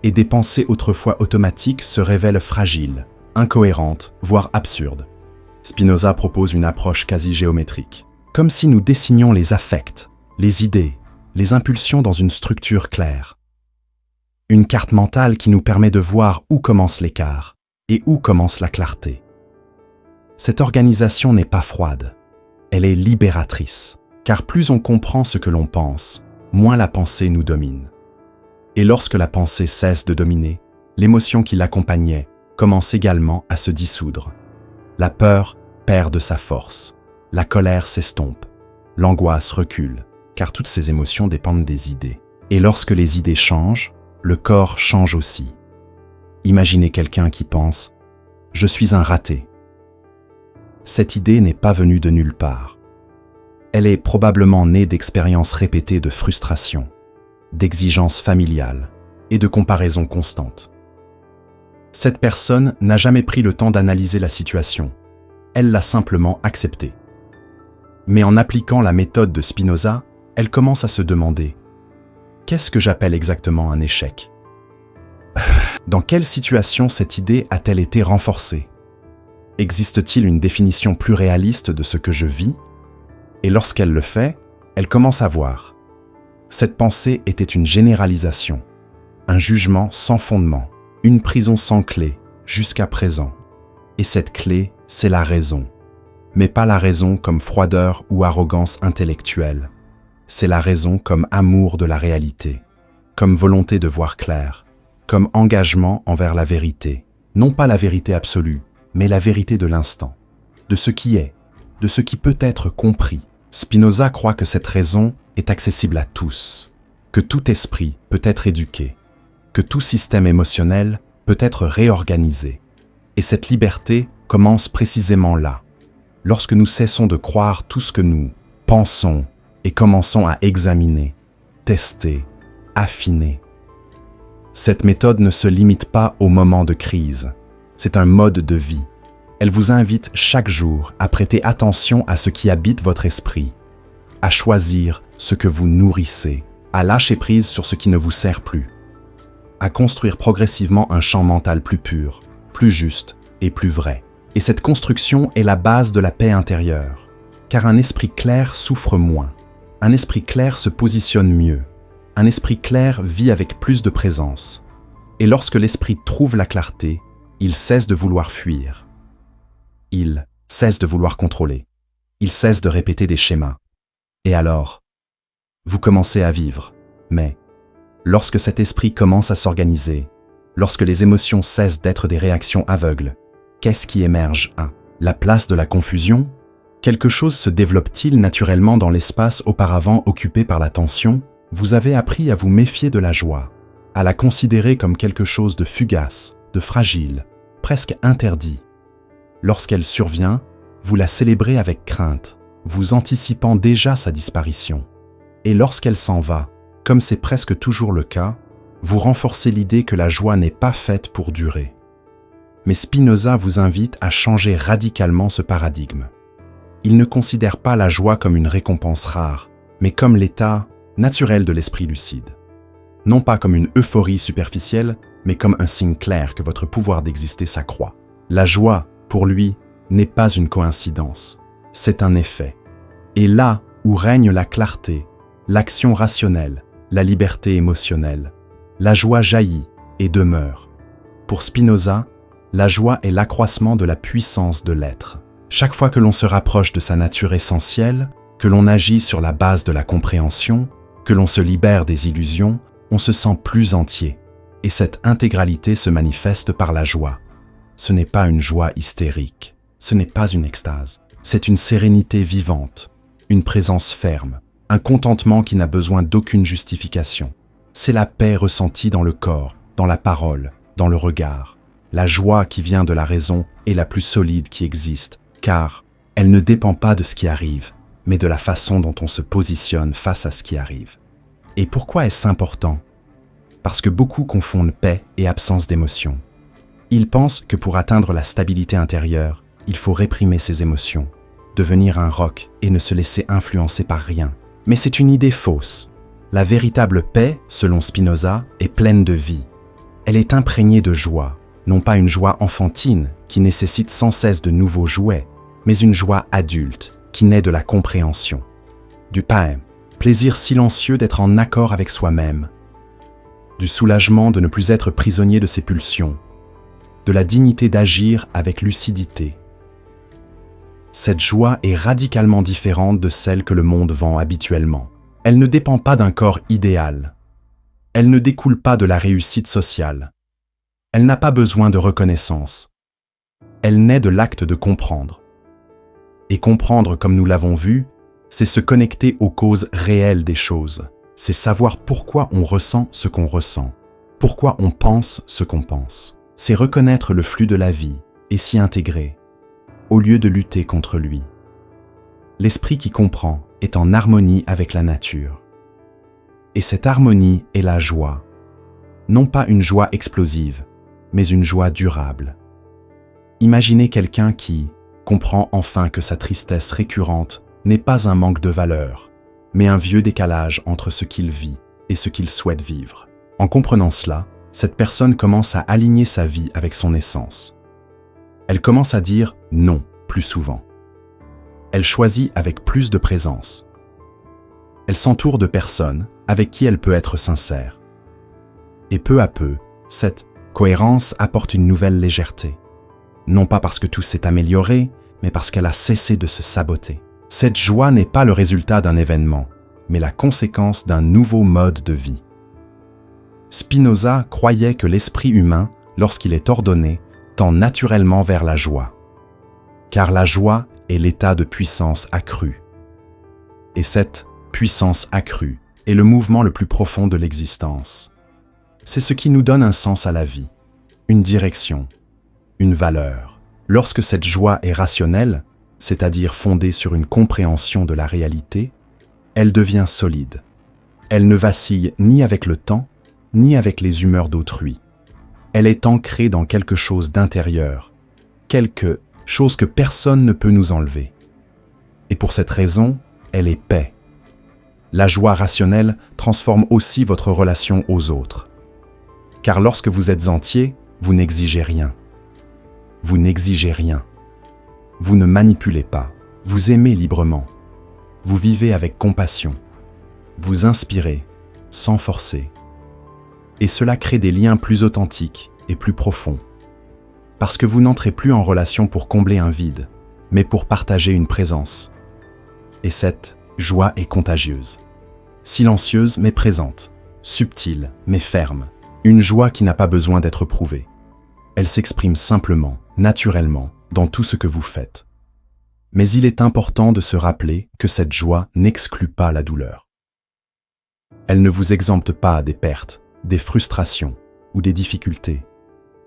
Et des pensées autrefois automatiques se révèlent fragiles, incohérentes, voire absurdes. Spinoza propose une approche quasi géométrique, comme si nous dessinions les affects, les idées, les impulsions dans une structure claire. Une carte mentale qui nous permet de voir où commence l'écart et où commence la clarté. Cette organisation n'est pas froide, elle est libératrice, car plus on comprend ce que l'on pense, moins la pensée nous domine. Et lorsque la pensée cesse de dominer, l'émotion qui l'accompagnait commence également à se dissoudre. La peur perd de sa force, la colère s'estompe, l'angoisse recule, car toutes ces émotions dépendent des idées. Et lorsque les idées changent, le corps change aussi. Imaginez quelqu'un qui pense « Je suis un raté ». Cette idée n'est pas venue de nulle part. Elle est probablement née d'expériences répétées de frustration, d'exigences familiales et de comparaisons constantes. Cette personne n'a jamais pris le temps d'analyser la situation. Elle l'a simplement acceptée. Mais en appliquant la méthode de Spinoza, elle commence à se demander « Qu'est-ce que j'appelle exactement un échec ?» Dans quelle situation cette idée a-t-elle été renforcée? Existe-t-il une définition plus réaliste de ce que je vis? Et lorsqu'elle le fait, elle commence à voir. Cette pensée était une généralisation, un jugement sans fondement, une prison sans clé, jusqu'à présent. Et cette clé, c'est la raison. Mais pas la raison comme froideur ou arrogance intellectuelle. C'est la raison comme amour de la réalité, comme volonté de voir clair, comme engagement envers la vérité. Non pas la vérité absolue, mais la vérité de l'instant, de ce qui est, de ce qui peut être compris. Spinoza croit que cette raison est accessible à tous, que tout esprit peut être éduqué, que tout système émotionnel peut être réorganisé. Et cette liberté commence précisément là, lorsque nous cessons de croire tout ce que nous pensons et commençons à examiner, tester, affiner. Cette méthode ne se limite pas aux moments de crise. C'est un mode de vie. Elle vous invite chaque jour à prêter attention à ce qui habite votre esprit, à choisir ce que vous nourrissez, à lâcher prise sur ce qui ne vous sert plus, à construire progressivement un champ mental plus pur, plus juste et plus vrai. Et cette construction est la base de la paix intérieure, car un esprit clair souffre moins, un esprit clair se positionne mieux, un esprit clair vit avec plus de présence. Et lorsque l'esprit trouve la clarté, il cesse de vouloir fuir. Il cesse de vouloir contrôler. Il cesse de répéter des schémas. Et alors, vous commencez à vivre. Mais, lorsque cet esprit commence à s'organiser, lorsque les émotions cessent d'être des réactions aveugles, qu'est-ce qui émerge à la place de la confusion? Quelque chose se développe-t-il naturellement dans l'espace auparavant occupé par la tension? Vous avez appris à vous méfier de la joie, à la considérer comme quelque chose de fugace, de fragile, presque interdit. Lorsqu'elle survient, vous la célébrez avec crainte, vous anticipant déjà sa disparition. Et lorsqu'elle s'en va, comme c'est presque toujours le cas, vous renforcez l'idée que la joie n'est pas faite pour durer. Mais Spinoza vous invite à changer radicalement ce paradigme. Il ne considère pas la joie comme une récompense rare, mais comme l'état naturel de l'esprit lucide. Non pas comme une euphorie superficielle, mais comme un signe clair que votre pouvoir d'exister s'accroît. La joie, pour lui, n'est pas une coïncidence, c'est un effet. Et là où règne la clarté, l'action rationnelle, la liberté émotionnelle, la joie jaillit et demeure. Pour Spinoza, la joie est l'accroissement de la puissance de l'être. Chaque fois que l'on se rapproche de sa nature essentielle, que l'on agit sur la base de la compréhension, que l'on se libère des illusions, on se sent plus entier. Et cette intégralité se manifeste par la joie. Ce n'est pas une joie hystérique, ce n'est pas une extase, c'est une sérénité vivante, une présence ferme, un contentement qui n'a besoin d'aucune justification. C'est la paix ressentie dans le corps, dans la parole, dans le regard. La joie qui vient de la raison est la plus solide qui existe, car elle ne dépend pas de ce qui arrive, mais de la façon dont on se positionne face à ce qui arrive. Et pourquoi est-ce important? Parce que beaucoup confondent paix et absence d'émotion. Ils pensent que pour atteindre la stabilité intérieure, il faut réprimer ses émotions, devenir un roc et ne se laisser influencer par rien. Mais c'est une idée fausse. La véritable paix, selon Spinoza, est pleine de vie. Elle est imprégnée de joie, non pas une joie enfantine qui nécessite sans cesse de nouveaux jouets, mais une joie adulte qui naît de la compréhension. Du paem, plaisir silencieux d'être en accord avec soi-même, du soulagement de ne plus être prisonnier de ses pulsions, de la dignité d'agir avec lucidité. Cette joie est radicalement différente de celle que le monde vend habituellement. Elle ne dépend pas d'un corps idéal. Elle ne découle pas de la réussite sociale. Elle n'a pas besoin de reconnaissance. Elle naît de l'acte de comprendre. Et comprendre, comme nous l'avons vu, c'est se connecter aux causes réelles des choses. C'est savoir pourquoi on ressent ce qu'on ressent, pourquoi on pense ce qu'on pense. C'est reconnaître le flux de la vie et s'y intégrer, au lieu de lutter contre lui. L'esprit qui comprend est en harmonie avec la nature. Et cette harmonie est la joie. Non pas une joie explosive, mais une joie durable. Imaginez quelqu'un qui comprend enfin que sa tristesse récurrente n'est pas un manque de valeur, mais un vieux décalage entre ce qu'il vit et ce qu'il souhaite vivre. En comprenant cela, cette personne commence à aligner sa vie avec son essence. Elle commence à dire non plus souvent. Elle choisit avec plus de présence. Elle s'entoure de personnes avec qui elle peut être sincère. Et peu à peu, cette cohérence apporte une nouvelle légèreté. Non pas parce que tout s'est amélioré, mais parce qu'elle a cessé de se saboter. Cette joie n'est pas le résultat d'un événement, mais la conséquence d'un nouveau mode de vie. Spinoza croyait que l'esprit humain, lorsqu'il est ordonné, tend naturellement vers la joie. Car la joie est l'état de puissance accrue. Et cette puissance accrue est le mouvement le plus profond de l'existence. C'est ce qui nous donne un sens à la vie, une direction, une valeur. Lorsque cette joie est rationnelle, c'est-à-dire fondée sur une compréhension de la réalité, elle devient solide. Elle ne vacille ni avec le temps, ni avec les humeurs d'autrui. Elle est ancrée dans quelque chose d'intérieur, quelque chose que personne ne peut nous enlever. Et pour cette raison, elle est paix. La joie rationnelle transforme aussi votre relation aux autres. Car lorsque vous êtes entier, vous n'exigez rien. Vous n'exigez rien. Vous ne manipulez pas. Vous aimez librement. Vous vivez avec compassion. Vous inspirez, sans forcer. Et cela crée des liens plus authentiques et plus profonds. Parce que vous n'entrez plus en relation pour combler un vide, mais pour partager une présence. Et cette joie est contagieuse. Silencieuse mais présente. Subtile mais ferme. Une joie qui n'a pas besoin d'être prouvée. Elle s'exprime simplement, naturellement, dans tout ce que vous faites. Mais il est important de se rappeler que cette joie n'exclut pas la douleur. Elle ne vous exempte pas des pertes, des frustrations ou des difficultés.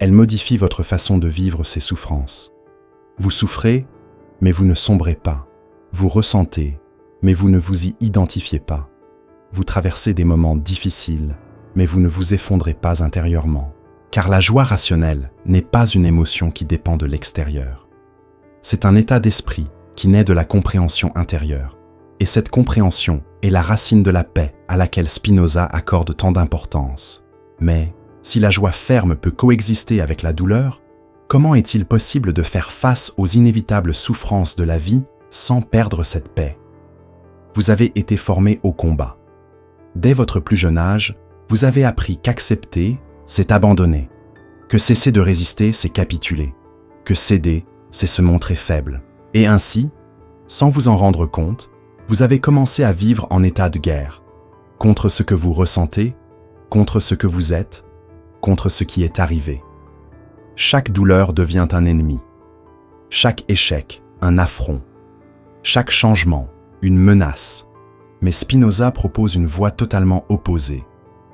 Elle modifie votre façon de vivre ces souffrances. Vous souffrez, mais vous ne sombrez pas. Vous ressentez, mais vous ne vous y identifiez pas. Vous traversez des moments difficiles, mais vous ne vous effondrez pas intérieurement. Car la joie rationnelle n'est pas une émotion qui dépend de l'extérieur. C'est un état d'esprit qui naît de la compréhension intérieure. Et cette compréhension est la racine de la paix à laquelle Spinoza accorde tant d'importance. Mais si la joie ferme peut coexister avec la douleur, comment est-il possible de faire face aux inévitables souffrances de la vie sans perdre cette paix? Vous avez été formé au combat. Dès votre plus jeune âge, vous avez appris qu'accepter, c'est abandonner, que cesser de résister, c'est capituler, que céder, c'est se montrer faible. Et ainsi, sans vous en rendre compte, vous avez commencé à vivre en état de guerre, contre ce que vous ressentez, contre ce que vous êtes, contre ce qui est arrivé. Chaque douleur devient un ennemi, chaque échec, un affront, chaque changement, une menace. Mais Spinoza propose une voie totalement opposée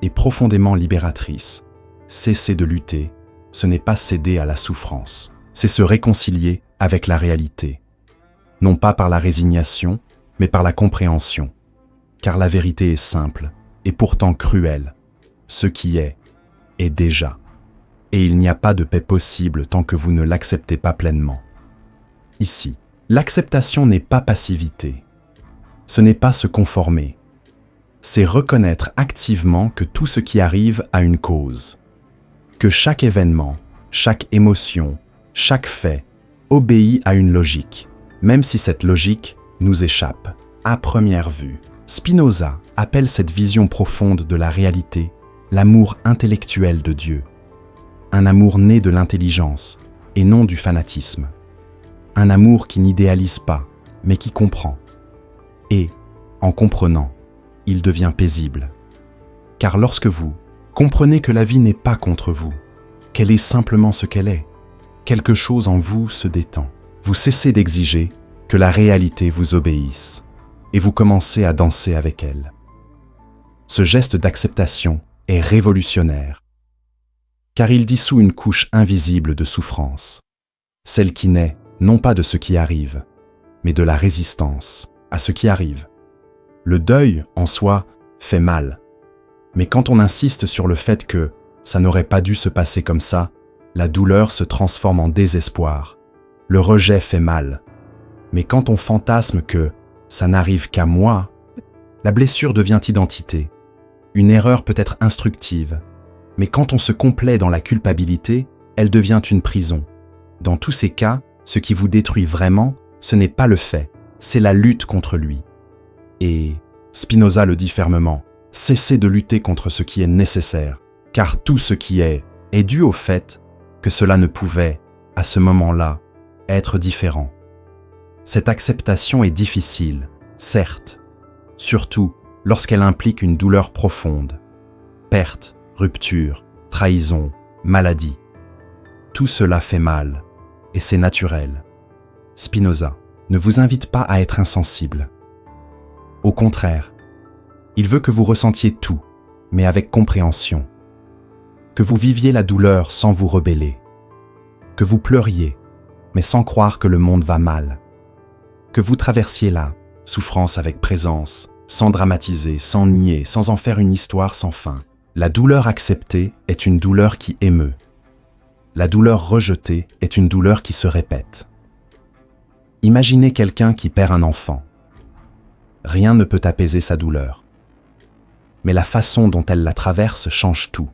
et profondément libératrice. Cesser de lutter, ce n'est pas céder à la souffrance, c'est se réconcilier avec la réalité. Non pas par la résignation, mais par la compréhension. Car la vérité est simple et pourtant cruelle. Ce qui est déjà. Et il n'y a pas de paix possible tant que vous ne l'acceptez pas pleinement. Ici, l'acceptation n'est pas passivité. Ce n'est pas se conformer. C'est reconnaître activement que tout ce qui arrive a une cause. Que chaque événement, chaque émotion, chaque fait obéit à une logique, même si cette logique nous échappe. À première vue, Spinoza appelle cette vision profonde de la réalité l'amour intellectuel de Dieu. Un amour né de l'intelligence et non du fanatisme. Un amour qui n'idéalise pas, mais qui comprend. Et, en comprenant, il devient paisible. Car lorsque vous comprenez que la vie n'est pas contre vous, qu'elle est simplement ce qu'elle est, quelque chose en vous se détend. Vous cessez d'exiger que la réalité vous obéisse et vous commencez à danser avec elle. Ce geste d'acceptation est révolutionnaire, car il dissout une couche invisible de souffrance, celle qui naît non pas de ce qui arrive, mais de la résistance à ce qui arrive. Le deuil, en soi, fait mal, mais quand on insiste sur le fait que ça n'aurait pas dû se passer comme ça, la douleur se transforme en désespoir. Le rejet fait mal, mais quand on fantasme que ça n'arrive qu'à moi, la blessure devient identité. Une erreur peut être instructive, mais quand on se complaît dans la culpabilité, elle devient une prison. Dans tous ces cas, ce qui vous détruit vraiment, ce n'est pas le fait, c'est la lutte contre lui. Et Spinoza le dit fermement, cessez de lutter contre ce qui est nécessaire, car tout ce qui est dû au fait que cela ne pouvait, à ce moment-là, être différent. Cette acceptation est difficile, certes, surtout lorsqu'elle implique une douleur profonde. Perte, rupture, trahison, maladie. Tout cela fait mal, et c'est naturel. Spinoza ne vous invite pas à être insensible. Au contraire, il veut que vous ressentiez tout, mais avec compréhension. Que vous viviez la douleur sans vous rebeller. Que vous pleuriez, mais sans croire que le monde va mal. Que vous traversiez la souffrance avec présence, sans dramatiser, sans nier, sans en faire une histoire sans fin. La douleur acceptée est une douleur qui émeut. La douleur rejetée est une douleur qui se répète. Imaginez quelqu'un qui perd un enfant. Rien ne peut apaiser sa douleur. Mais la façon dont elle la traverse change tout.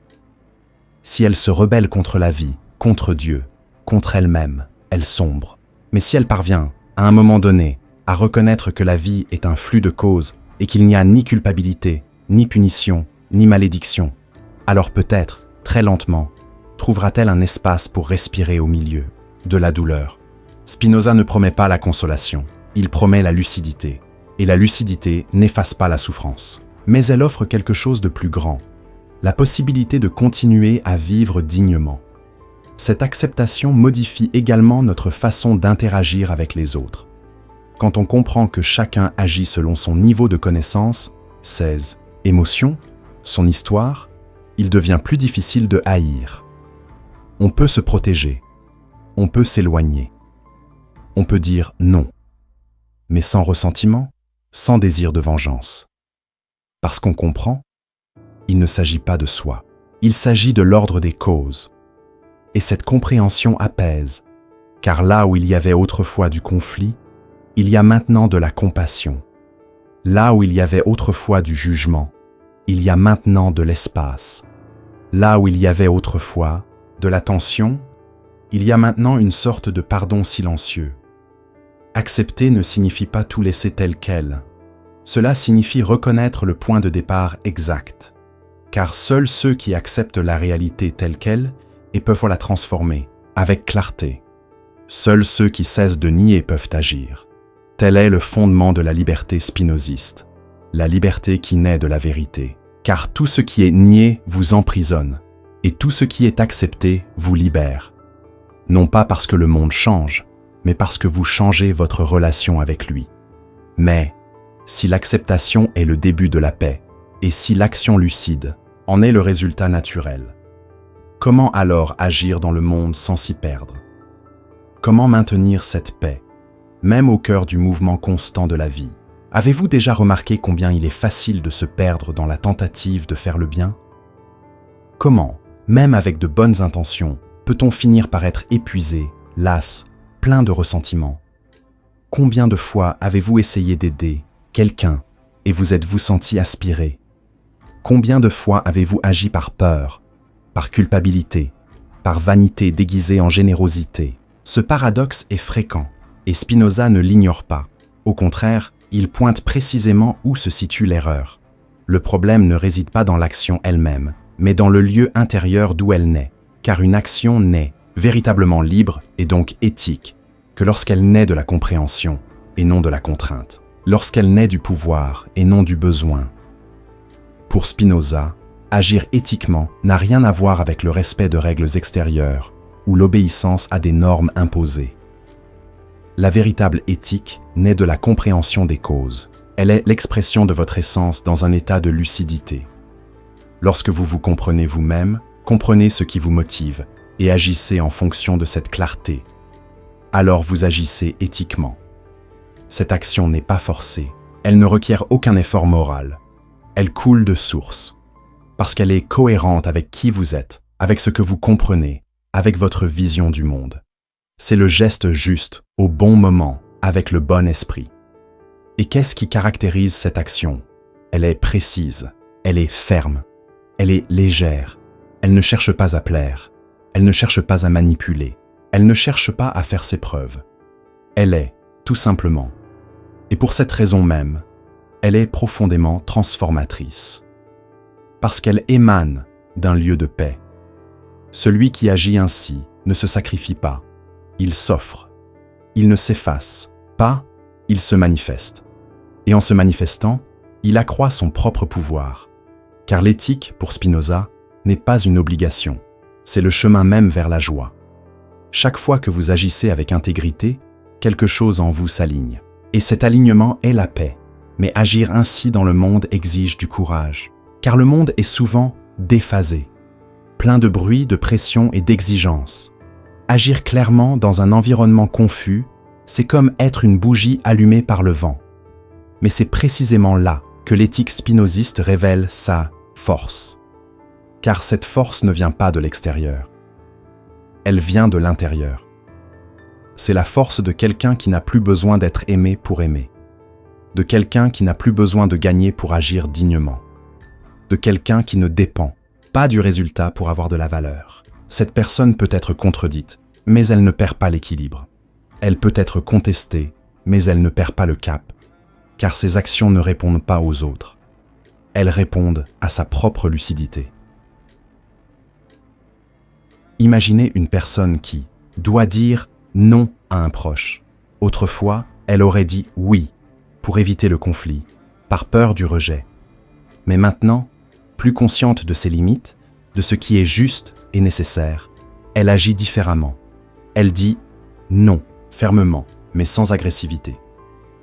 Si elle se rebelle contre la vie, contre Dieu, contre elle-même, elle sombre. Mais si elle parvient, à un moment donné, à reconnaître que la vie est un flux de causes et qu'il n'y a ni culpabilité, ni punition, ni malédiction, alors peut-être, très lentement, trouvera-t-elle un espace pour respirer au milieu de la douleur. Spinoza ne promet pas la consolation, il promet la lucidité. Et la lucidité n'efface pas la souffrance. Mais elle offre quelque chose de plus grand, la possibilité de continuer à vivre dignement. Cette acceptation modifie également notre façon d'interagir avec les autres. Quand on comprend que chacun agit selon son niveau de connaissance, ses émotions, son histoire, il devient plus difficile de haïr. On peut se protéger, on peut s'éloigner, on peut dire non, mais sans ressentiment, sans désir de vengeance. Parce qu'on comprend, il ne s'agit pas de soi, il s'agit de l'ordre des causes. Et cette compréhension apaise, car là où il y avait autrefois du conflit, il y a maintenant de la compassion. Là où il y avait autrefois du jugement, il y a maintenant de l'espace. Là où il y avait autrefois de la tension, il y a maintenant une sorte de pardon silencieux. Accepter ne signifie pas tout laisser tel quel. Cela signifie reconnaître le point de départ exact, car seuls ceux qui acceptent la réalité telle qu'elle et peuvent la transformer, avec clarté. Seuls ceux qui cessent de nier peuvent agir. Tel est le fondement de la liberté spinoziste, la liberté qui naît de la vérité, car tout ce qui est nié vous emprisonne, et tout ce qui est accepté vous libère. Non pas parce que le monde change, mais parce que vous changez votre relation avec lui. Mais, si l'acceptation est le début de la paix, et si l'action lucide en est le résultat naturel, comment alors agir dans le monde sans s'y perdre? Comment maintenir cette paix, même au cœur du mouvement constant de la vie? Avez-vous déjà remarqué combien il est facile de se perdre dans la tentative de faire le bien? Comment, même avec de bonnes intentions, peut-on finir par être épuisé, las, plein de ressentiment? Combien de fois avez-vous essayé d'aider quelqu'un et vous êtes-vous senti aspirer? Combien de fois avez-vous agi par peur, par culpabilité, par vanité déguisée en générosité? Ce paradoxe est fréquent et Spinoza ne l'ignore pas. Au contraire, il pointe précisément où se situe l'erreur. Le problème ne réside pas dans l'action elle-même, mais dans le lieu intérieur d'où elle naît, car une action naît véritablement libre et donc éthique que lorsqu'elle naît de la compréhension et non de la contrainte, lorsqu'elle naît du pouvoir et non du besoin. Pour Spinoza, agir éthiquement n'a rien à voir avec le respect de règles extérieures ou l'obéissance à des normes imposées. La véritable éthique naît de la compréhension des causes. Elle est l'expression de votre essence dans un état de lucidité. Lorsque vous vous comprenez vous-même, comprenez ce qui vous motive et agissez en fonction de cette clarté. Alors vous agissez éthiquement. Cette action n'est pas forcée. Elle ne requiert aucun effort moral. Elle coule de source, parce qu'elle est cohérente avec qui vous êtes, avec ce que vous comprenez, avec votre vision du monde. C'est le geste juste, au bon moment, avec le bon esprit. Et qu'est-ce qui caractérise cette action? Elle est précise, elle est ferme, elle est légère, elle ne cherche pas à plaire, elle ne cherche pas à manipuler, elle ne cherche pas à faire ses preuves. Elle est, tout simplement. Et pour cette raison même, elle est profondément transformatrice. Parce qu'elle émane d'un lieu de paix. Celui qui agit ainsi ne se sacrifie pas, il s'offre, il ne s'efface pas, il se manifeste. Et en se manifestant, il accroît son propre pouvoir. Car l'éthique, pour Spinoza, n'est pas une obligation, c'est le chemin même vers la joie. Chaque fois que vous agissez avec intégrité, quelque chose en vous s'aligne. Et cet alignement est la paix. Mais agir ainsi dans le monde exige du courage. Car le monde est souvent déphasé, plein de bruit, de pression et d'exigence. Agir clairement dans un environnement confus, C'est comme être une bougie allumée par le vent. Mais c'est précisément là que l'éthique spinoziste révèle sa force. Car cette force ne vient pas de l'extérieur. Elle vient de l'intérieur. C'est la force de quelqu'un qui n'a plus besoin d'être aimé pour aimer. De quelqu'un qui n'a plus besoin de gagner pour agir dignement. De quelqu'un qui ne dépend pas du résultat pour avoir de la valeur. Cette personne peut être contredite, mais elle ne perd pas l'équilibre. Elle peut être contestée, mais elle ne perd pas le cap, car ses actions ne répondent pas aux autres. Elles répondent à sa propre lucidité. Imaginez une personne qui doit dire non à un proche. Autrefois, elle aurait dit oui pour éviter le conflit, par peur du rejet. Mais maintenant, plus consciente de ses limites, de ce qui est juste et nécessaire, elle agit différemment. Elle dit non, fermement, mais sans agressivité.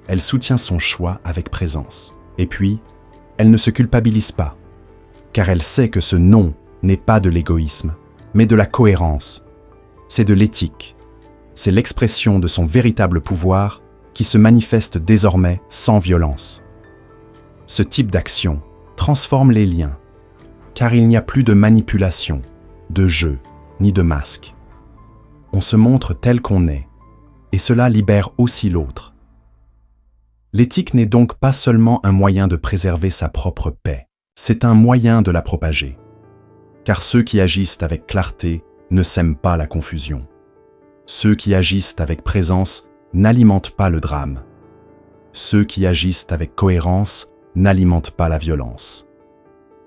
Elle soutient son choix avec présence. Et puis, elle ne se culpabilise pas, car elle sait que ce non n'est pas de l'égoïsme, mais de la cohérence. C'est de l'éthique. C'est l'expression de son véritable pouvoir qui se manifeste désormais sans violence. Ce type d'action transforme les liens, car il n'y a plus de manipulation, de jeu, ni de masque. On se montre tel qu'on est, et cela libère aussi l'autre. L'éthique n'est donc pas seulement un moyen de préserver sa propre paix, c'est un moyen de la propager. Car ceux qui agissent avec clarté ne sèment pas la confusion. Ceux qui agissent avec présence n'alimentent pas le drame. Ceux qui agissent avec cohérence n'alimentent pas la violence.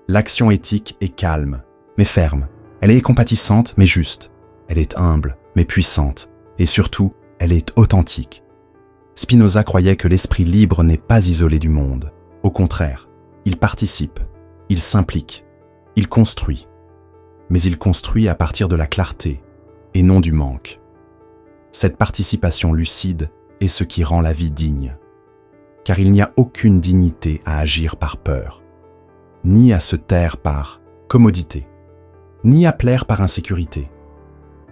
L'action éthique est calme, mais ferme. Elle est compatissante, mais juste. Elle est humble, mais puissante. Et surtout, elle est authentique. Spinoza croyait que l'esprit libre n'est pas isolé du monde. Au contraire, il participe, il s'implique, il construit. Mais il construit à partir de la clarté et non du manque. Cette participation lucide est ce qui rend la vie digne. Car il n'y a aucune dignité à agir par peur, ni à se taire par commodité, ni à plaire par insécurité.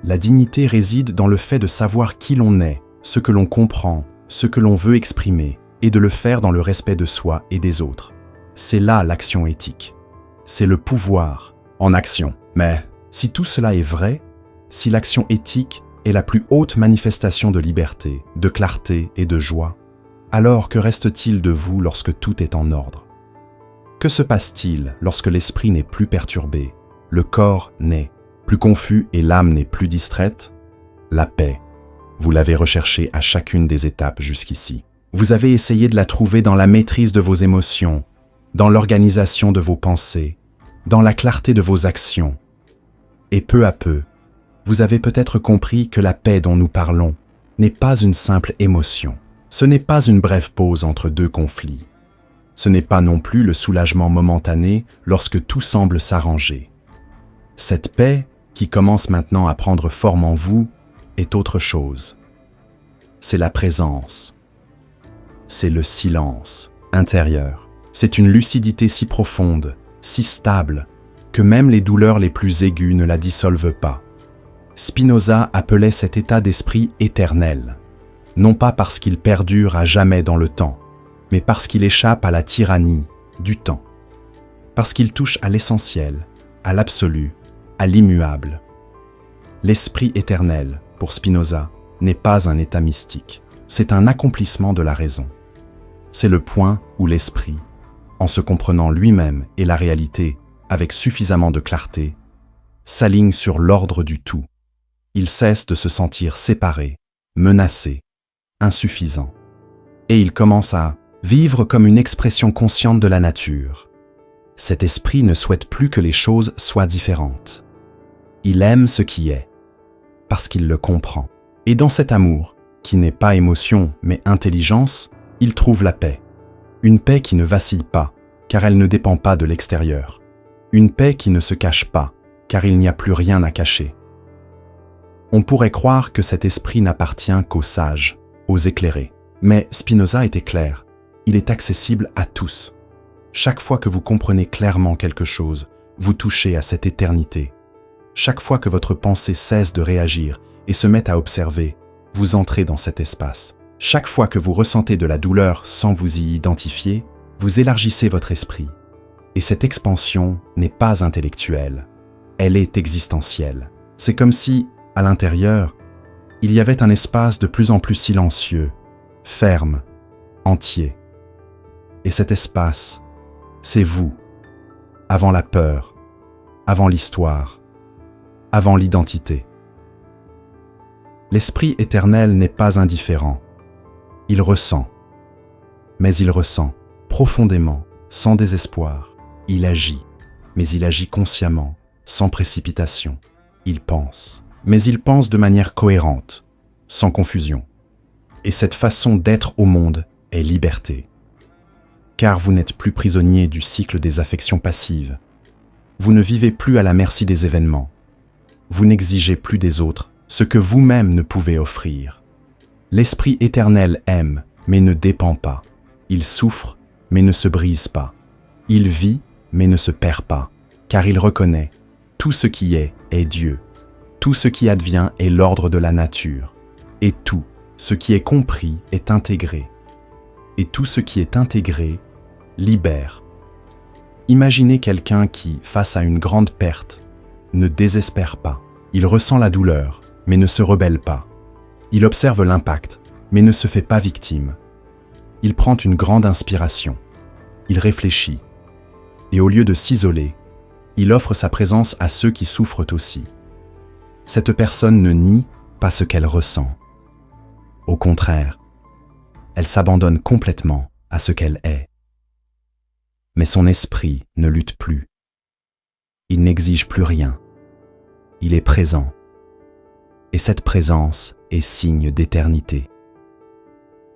La dignité réside dans le fait de savoir qui l'on est, ce que l'on comprend, ce que l'on veut exprimer, et de le faire dans le respect de soi et des autres. C'est là l'action éthique. C'est le pouvoir en action. Mais si tout cela est vrai, si l'action éthique est la plus haute manifestation de liberté, de clarté et de joie, alors que reste-t-il de vous lorsque tout est en ordre? Que se passe-t-il lorsque l'esprit n'est plus perturbé, le corps n'est plus confus et l'âme n'est plus distraite? La paix, vous l'avez recherchée à chacune des étapes jusqu'ici. Vous avez essayé de la trouver dans la maîtrise de vos émotions, dans l'organisation de vos pensées, dans la clarté de vos actions. Et peu à peu, vous avez peut-être compris que la paix dont nous parlons n'est pas une simple émotion. Ce n'est pas une brève pause entre deux conflits. Ce n'est pas non plus le soulagement momentané lorsque tout semble s'arranger. Cette paix, qui commence maintenant à prendre forme en vous, est autre chose. C'est la présence. C'est le silence intérieur. C'est une lucidité si profonde, si stable, que même les douleurs les plus aiguës ne la dissolvent pas. Spinoza appelait cet état d'esprit éternel, non pas parce qu'il perdure à jamais dans le temps, mais parce qu'il échappe à la tyrannie du temps, parce qu'il touche à l'essentiel, à l'absolu, à l'immuable. L'esprit éternel, pour Spinoza, n'est pas un état mystique, c'est un accomplissement de la raison. C'est le point où l'esprit, en se comprenant lui-même et la réalité avec suffisamment de clarté, s'aligne sur l'ordre du tout. Il cesse de se sentir séparé, menacé, insuffisant, et il commence à vivre comme une expression consciente de la nature. Cet esprit ne souhaite plus que les choses soient différentes. Il aime ce qui est, parce qu'il le comprend. Et dans cet amour, qui n'est pas émotion mais intelligence, il trouve la paix. Une paix qui ne vacille pas, car elle ne dépend pas de l'extérieur. Une paix qui ne se cache pas, car il n'y a plus rien à cacher. On pourrait croire que cet esprit n'appartient qu'aux sages, aux éclairés. Mais Spinoza était clair, il est accessible à tous. Chaque fois que vous comprenez clairement quelque chose, vous touchez à cette éternité. Chaque fois que votre pensée cesse de réagir et se met à observer, vous entrez dans cet espace. Chaque fois que vous ressentez de la douleur sans vous y identifier, vous élargissez votre esprit. Et cette expansion n'est pas intellectuelle, elle est existentielle. C'est comme si, à l'intérieur, il y avait un espace de plus en plus silencieux, ferme, entier. Et cet espace, c'est vous, avant la peur, avant l'histoire, avant l'identité. L'Esprit éternel n'est pas indifférent. Il ressent, mais il ressent profondément, sans désespoir. Il agit, mais il agit consciemment, sans précipitation. Il pense, mais il pense de manière cohérente, sans confusion. Et cette façon d'être au monde est liberté. Car vous n'êtes plus prisonnier du cycle des affections passives. Vous ne vivez plus à la merci des événements. Vous n'exigez plus des autres ce que vous-même ne pouvez offrir. L'Esprit éternel aime, mais ne dépend pas. Il souffre, mais ne se brise pas. Il vit, mais ne se perd pas, car il reconnaît tout ce qui est Dieu. Tout ce qui advient est l'ordre de la nature. Et tout ce qui est compris est intégré. Et tout ce qui est intégré libère. Imaginez quelqu'un qui, face à une grande perte, ne désespère pas. Il ressent la douleur, mais ne se rebelle pas. Il observe l'impact, mais ne se fait pas victime. Il prend une grande inspiration. Il réfléchit. Et au lieu de s'isoler, il offre sa présence à ceux qui souffrent aussi. Cette personne ne nie pas ce qu'elle ressent. Au contraire, elle s'abandonne complètement à ce qu'elle est. Mais son esprit ne lutte plus. Il n'exige plus rien. Il est présent. Et cette présence est signe d'éternité.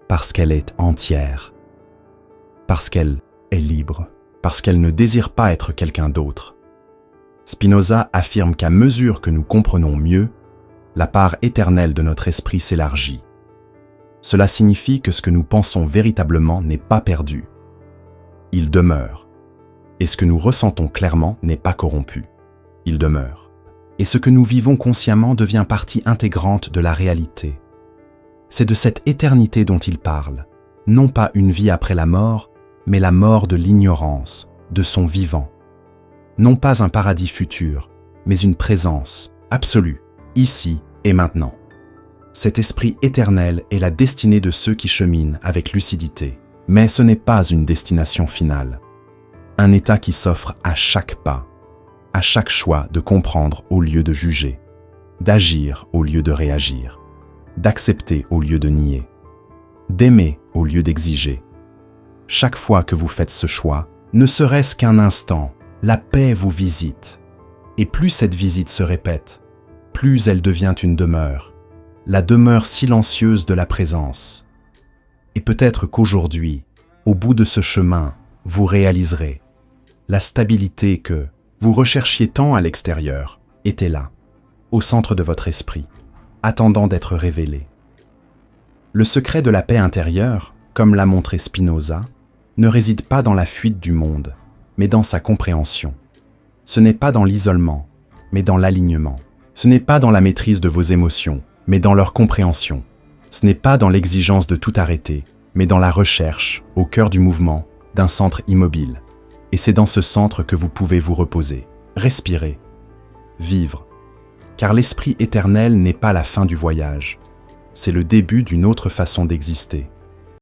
Parce qu'elle est entière. Parce qu'elle est libre. Parce qu'elle ne désire pas être quelqu'un d'autre. Spinoza affirme qu'à mesure que nous comprenons mieux, la part éternelle de notre esprit s'élargit. Cela signifie que ce que nous pensons véritablement n'est pas perdu. Il demeure. Et ce que nous ressentons clairement n'est pas corrompu. Il demeure. Et ce que nous vivons consciemment devient partie intégrante de la réalité. C'est de cette éternité dont il parle, non pas une vie après la mort, mais la mort de l'ignorance, de son vivant. Non pas un paradis futur, mais une présence absolue, ici et maintenant. Cet esprit éternel est la destinée de ceux qui cheminent avec lucidité. Mais ce n'est pas une destination finale. Un état qui s'offre à chaque pas, à chaque choix de comprendre au lieu de juger, d'agir au lieu de réagir, d'accepter au lieu de nier, d'aimer au lieu d'exiger. Chaque fois que vous faites ce choix, ne serait-ce qu'un instant, la paix vous visite. Et plus cette visite se répète, plus elle devient une demeure, la demeure silencieuse de la présence. Et peut-être qu'aujourd'hui, au bout de ce chemin, vous réaliserez la stabilité que vous recherchiez tant à l'extérieur était là, au centre de votre esprit, attendant d'être révélée. Le secret de la paix intérieure, comme l'a montré Spinoza, ne réside pas dans la fuite du monde, mais dans sa compréhension. Ce n'est pas dans l'isolement, mais dans l'alignement. Ce n'est pas dans la maîtrise de vos émotions, mais dans leur compréhension. Ce n'est pas dans l'exigence de tout arrêter, mais dans la recherche, au cœur du mouvement, d'un centre immobile. Et c'est dans ce centre que vous pouvez vous reposer, respirer, vivre. Car l'esprit éternel n'est pas la fin du voyage, c'est le début d'une autre façon d'exister.